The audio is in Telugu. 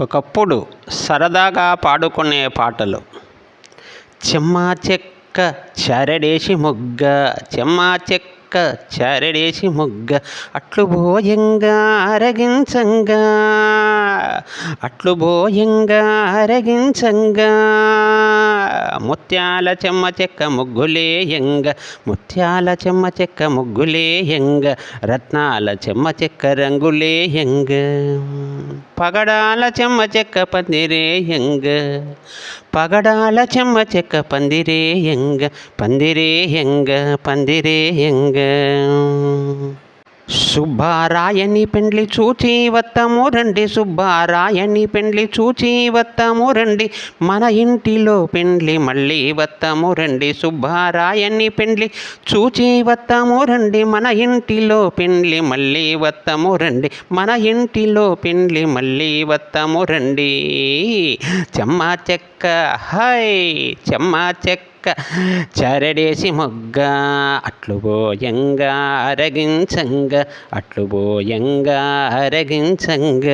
ఒకప్పుడు సరదాగా పాడుకునే పాటలు. చెమ్మా చెక్క చారడేసి మొగ్గ, చెమ్మా చెక్క చారడేసి మొగ్గ, అట్లు బోయంగా అరగించంగా, అట్లు బోయంగా అరగించంగా, ముత్యాల చెమ్మ చెక్క ముగ్గులేయంగ, ముత్యాల చెమ్మ చెక్క ముగ్గులేయంగ, రత్నాల చెమ్మ చెక్క రంగులేయంగ, పగడాల చెమ్మ చెక్క పందిరేయంగ, పగడాల చెమ్మ చెక్క పందిరేయంగ, పందిరేయంగ, పందిరేయంగ. సుబ్బారాయని పెండ్లి చూచి వత్తము రండి, సుబ్బారాయని పెండ్లి చూచి వత్తము రండి, మన ఇంటిలో పెండ్లి మళ్ళీ వత్తము రండి, సుబ్బారాయని పెండ్లి చూచి వత్తము రండి, మన ఇంటిలో పెండ్లి మళ్ళీ వత్తము రండి, మన ఇంటిలో పెండ్లి మళ్ళీ వత్తము రండి. చెమ్మా చెక్క హై, చెమ్మా చెక్క చారడేసి మొగ్గ, అట్లు బోయంగా అరగించంగ, అట్లు బోయంగా అరగించంగ.